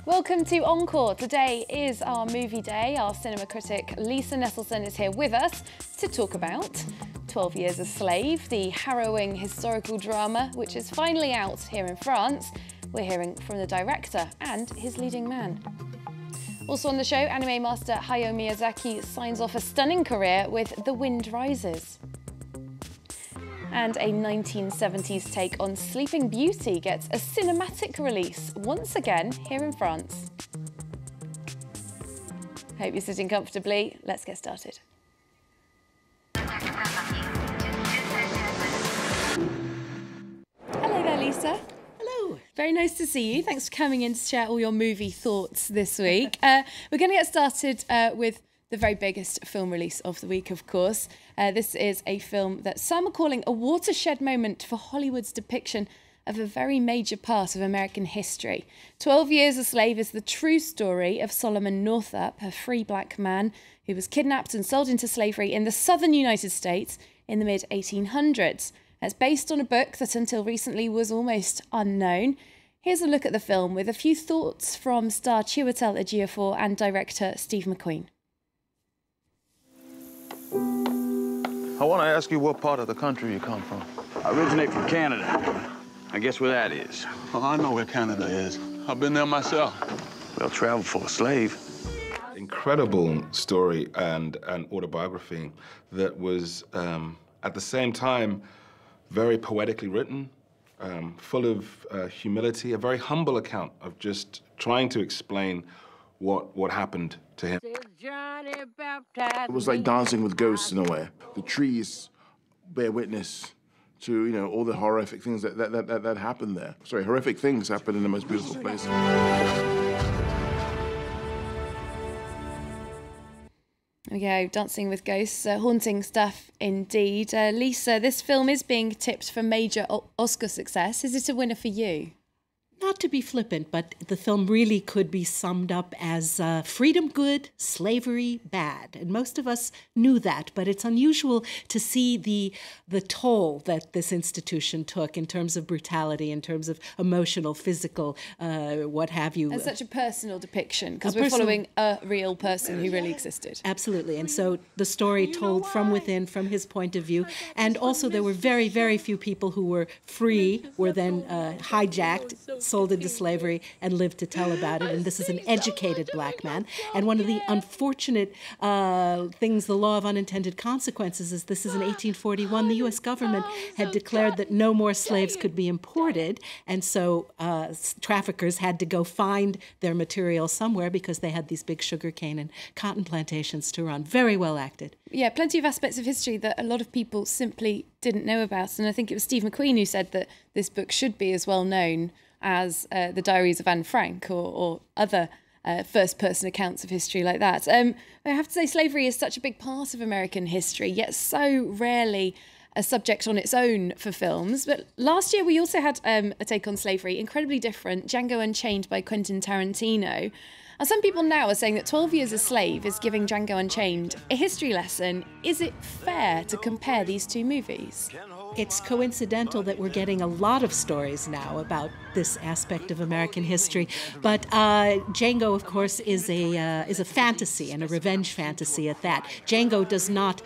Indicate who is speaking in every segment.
Speaker 1: Welcome to Encore. Today is our movie day. Our cinema critic Lisa Nesselson is here with us to talk about 12 Years a Slave, the harrowing historical drama which is finally out here in France. We're hearing from the director and his leading man. Also on the show, anime master Hayao Miyazaki signs off a stunning career with The Wind Rises. And a 1970s take on Sleeping Beauty gets a cinematic release once again here in France. Hope you're sitting comfortably. Let's get started. Hello there, Lisa.
Speaker 2: Hello.
Speaker 1: Very nice to see you. Thanks for coming in to share all your movie thoughts this week. We're going to get started with the very biggest film release of the week, of course. This is a film that some are calling a watershed moment for Hollywood's depiction of a very major part of American history. 12 Years a Slave is the true story of Solomon Northup, a free black man who was kidnapped and sold into slavery in the southern United States in the mid-1800s. It's based on a book that until recently was almost unknown. Here's a look at the film with a few thoughts from star Chiwetel Ejiofor and director Steve McQueen.
Speaker 3: I want to ask you what part of the country you come from.
Speaker 4: I originate from Canada. I guess where that is.
Speaker 5: Oh, I know where Canada is. I've been there myself.
Speaker 4: Well traveled for a slave.
Speaker 6: Incredible story and autobiography that was, at the same time, very poetically written, full of humility, a very humble account of just trying to explain what happened to him.
Speaker 7: It was like dancing with ghosts in a way. The trees bear witness to, you know, all the horrific things that happened there. Sorry, horrific things happened in the most beautiful place.
Speaker 1: There we go, Dancing with Ghosts, haunting stuff indeed. Lisa, this film is being tipped for major Oscar success. Is it a winner for you?
Speaker 2: Not to be flippant, but the film really could be summed up as freedom good, slavery bad. And most of us knew that, but it's unusual to see the toll that this institution took in terms of brutality, in terms of emotional, physical, what have you.
Speaker 1: As such a personal depiction, because we're following a real person who really existed.
Speaker 2: Absolutely. And so the story told from within, from his point of view. And also there were very, very few people who were free, were then hijacked, sold into slavery, and lived to tell about it. And this is an educated black man. And one of the unfortunate things, the law of unintended consequences, is this is in 1841. The U.S. government had declared that no more slaves could be imported. And so traffickers had to go find their material somewhere because they had these big sugarcane and cotton plantations to run. Very well acted.
Speaker 1: Yeah, plenty of aspects of history that a lot of people simply didn't know about. And I think it was Steve McQueen who said that this book should be as well known as the Diaries of Anne Frank or other first-person accounts of history like that. I have to say, slavery is such a big part of American history, yet so rarely a subject on its own for films. But last year we also had a take on slavery, incredibly different, Django Unchained by Quentin Tarantino. And some people now are saying that 12 Years a Slave is giving Django Unchained a history lesson. Is it fair to compare these two movies?
Speaker 2: It's coincidental that we're getting a lot of stories now about this aspect of American history. But Django, of course, is a fantasy, and a revenge fantasy at that. Django does not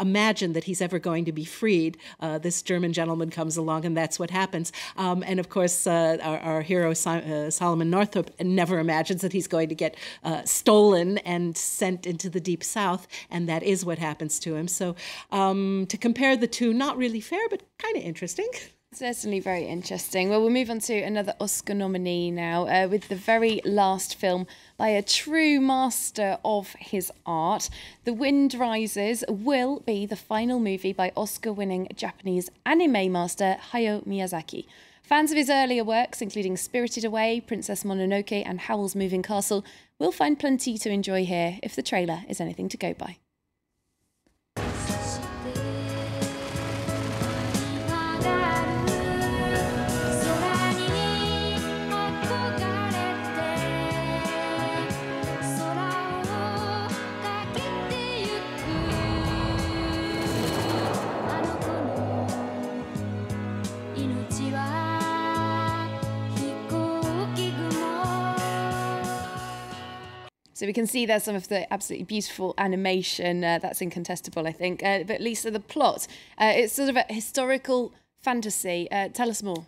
Speaker 2: imagine that he's ever going to be freed. This German gentleman comes along, and that's what happens. And of course, our hero, Solomon Northup, never imagines that he's going to get stolen and sent into the Deep South, and that is what happens to him. So to compare the two, not really fair, but kind of interesting.
Speaker 1: Certainly very interesting. Well, we'll move on to another Oscar nominee now with the very last film by a true master of his art. The Wind Rises will be the final movie by Oscar-winning Japanese anime master Hayao Miyazaki. Fans of his earlier works, including Spirited Away, Princess Mononoke and Howl's Moving Castle, will find plenty to enjoy here if the trailer is anything to go by. So we can see there's some of the absolutely beautiful animation. That's incontestable, I think. But Lisa, the plot, it's sort of a historical fantasy. Tell us more.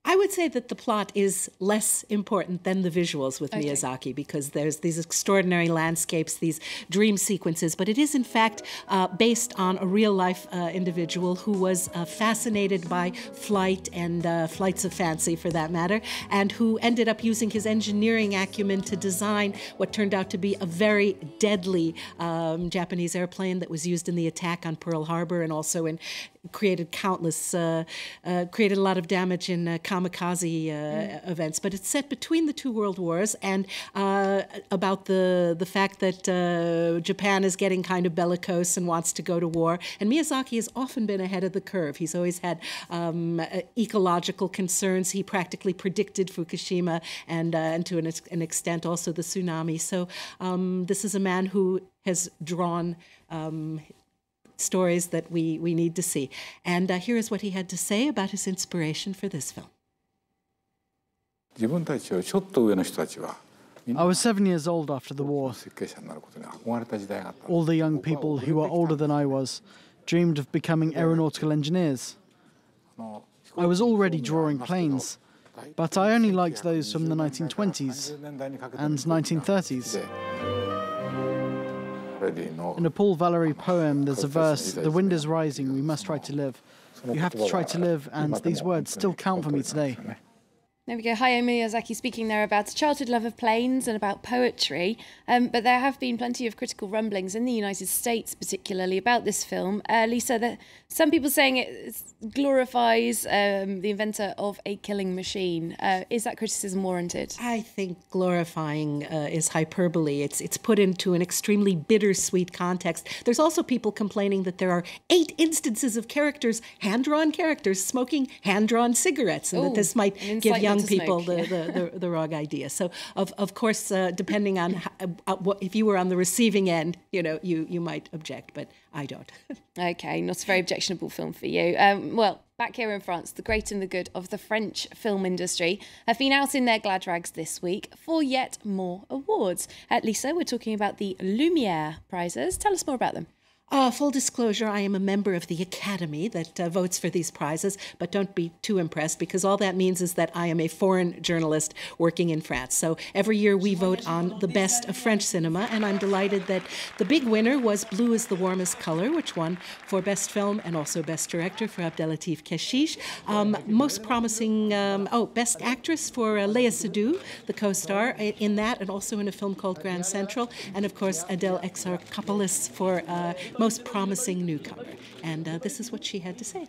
Speaker 2: I would say that the plot is less important than the visuals with Miyazaki, because there's these extraordinary landscapes, these dream sequences, but it is in fact based on a real-life individual who was fascinated by flight and flights of fancy, for that matter, and who ended up using his engineering acumen to design what turned out to be a very deadly Japanese airplane that was used in the attack on Pearl Harbor, and also created created a lot of damage in kamikaze events. But it's set between the two world wars, and about the fact that Japan is getting kind of bellicose and wants to go to war. And Miyazaki has often been ahead of the curve. He's always had ecological concerns. He practically predicted Fukushima and to an extent also the tsunami. So this is a man who has drawn stories that we need to see. And here is what he had to say about his inspiration for this film.
Speaker 8: I was 7 years old after the war. All the young people who were older than I was dreamed of becoming aeronautical engineers. I was already drawing planes, but I only liked those from the 1920s and 1930s. In a Paul Valery poem, there's a verse, "The wind is rising, we must try to live." You have to try to live, and these words still count for me today.
Speaker 1: There we go. Hayao Miyazaki speaking there about a childhood love of planes and about poetry. But there have been plenty of critical rumblings in the United States, particularly about this film. Lisa, some people saying it glorifies the inventor of a killing machine. Is that criticism warranted?
Speaker 2: I think glorifying is hyperbole. It's put into an extremely bittersweet context. There's also people complaining that there are 8 instances of characters, hand-drawn characters, smoking hand-drawn cigarettes, and that this might give young people the wrong idea. So, of course, depending on if you were on the receiving end, you might object, but I don't.
Speaker 1: Okay, not a very objectionable film for you. Well, back here in France, the great and the good of the French film industry have been out in their glad rags this week for yet more awards. Lisa, we're talking about the Lumières prizes. Tell us more about them.
Speaker 2: Full disclosure, I am a member of the Academy that votes for these prizes, but don't be too impressed, because all that means is that I am a foreign journalist working in France. So every year we vote on the best of French cinema, and I'm delighted that the big winner was Blue is the Warmest Color, which won for Best Film and also Best Director for Abdelatif Kechiche. Most promising, Best Actress for Léa Seydoux, the co-star in that, and also in a film called Grand Central, and of course Adèle Exarchopoulos for Most Promising Newcomer. And this is what she had to say.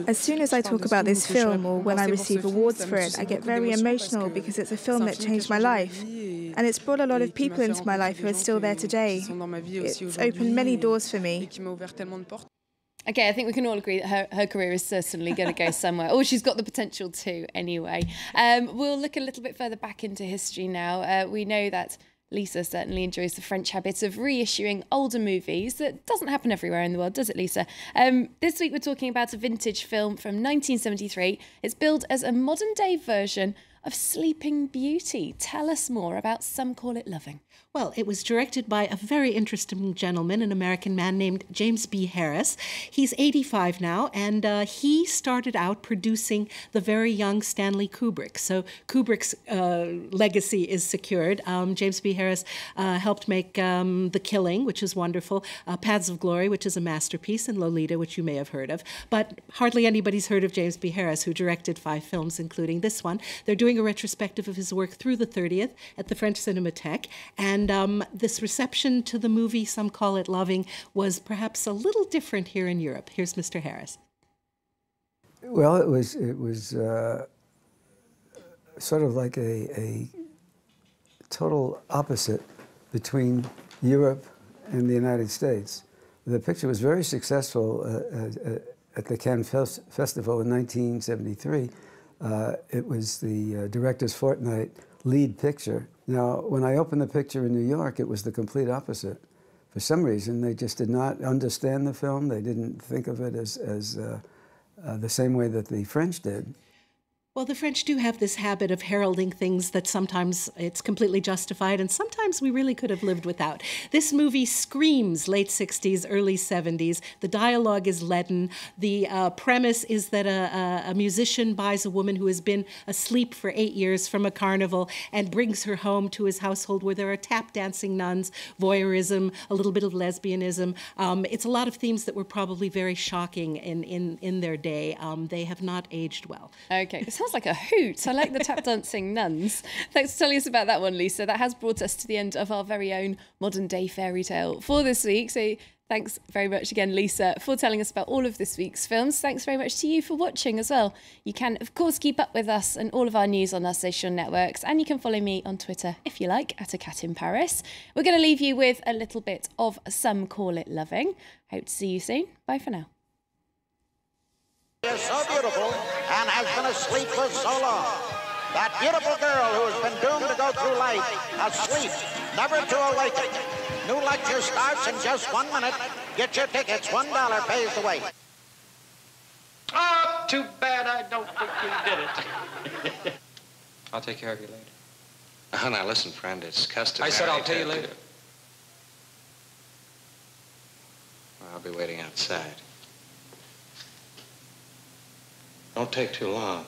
Speaker 9: As soon as I talk about this film or when I receive awards for it, I get very emotional because it's a film that changed my life. And it's brought a lot of people into my life who are still there today. It's opened many doors for me.
Speaker 1: Okay, I think we can all agree that her career is certainly going to go somewhere. Or she's got the potential to, anyway. We'll look a little bit further back into history now. We know that Lisa certainly enjoys the French habit of reissuing older movies. That doesn't happen everywhere in the world, does it, Lisa? This week we're talking about a vintage film from 1973. It's billed as a modern-day version of Sleeping Beauty. Tell us more about Some Call It Loving.
Speaker 2: Well, it was directed by a very interesting gentleman, an American man named James B. Harris. He's 85 now, and he started out producing the very young Stanley Kubrick. So Kubrick's legacy is secured. James B. Harris helped make The Killing, which is wonderful, Paths of Glory, which is a masterpiece, and Lolita, which you may have heard of. But hardly anybody's heard of James B. Harris, who directed 5 films, including this one. They're doing a retrospective of his work through the 30th at the French Cinematheque, and this reception to the movie, Some Call It Loving, was perhaps a little different here in Europe. Here's Mr. Harris.
Speaker 10: Well, it was sort of like a total opposite between Europe and the United States. The picture was very successful at the Cannes Festival in 1973. It was the Director's Fortnight lead picture. Now, when I opened the picture in New York, it was the complete opposite. For some reason, they just did not understand the film. They didn't think of it as the same way that the French did.
Speaker 2: Well, the French do have this habit of heralding things that sometimes it's completely justified and sometimes we really could have lived without. This movie screams late 60s, early 70s. The dialogue is leaden. The premise is that a musician buys a woman who has been asleep for 8 years from a carnival and brings her home to his household where there are tap dancing nuns, voyeurism, a little bit of lesbianism. It's a lot of themes that were probably very shocking in their day. They have not aged well.
Speaker 1: Okay, it sounds like a hoot. I like the tap dancing nuns. Thanks for telling us about that one, Lisa. That has brought us to the end of our very own modern day fairy tale for this week. So thanks very much again, Lisa, for telling us about all of this week's films. Thanks very much to you for watching as well. You can, of course, keep up with us and all of our news on our social networks, and you can follow me on Twitter, if you like, at A Cat in Paris. We're going to leave you with a little bit of Some Call It Loving. Hope to see you soon. Bye for now.
Speaker 11: Is so beautiful and has been asleep for so long. That beautiful girl who has been doomed to go through life asleep, never to awaken. New lecture starts in just 1 minute. Get your tickets. $1 pays the way.
Speaker 12: Oh, too bad I don't think you did it.
Speaker 13: I'll take care of you later. Oh, now listen, friend, it's customary.
Speaker 12: I said I'll pay you later.
Speaker 13: Well, I'll be waiting outside. Don't take too long.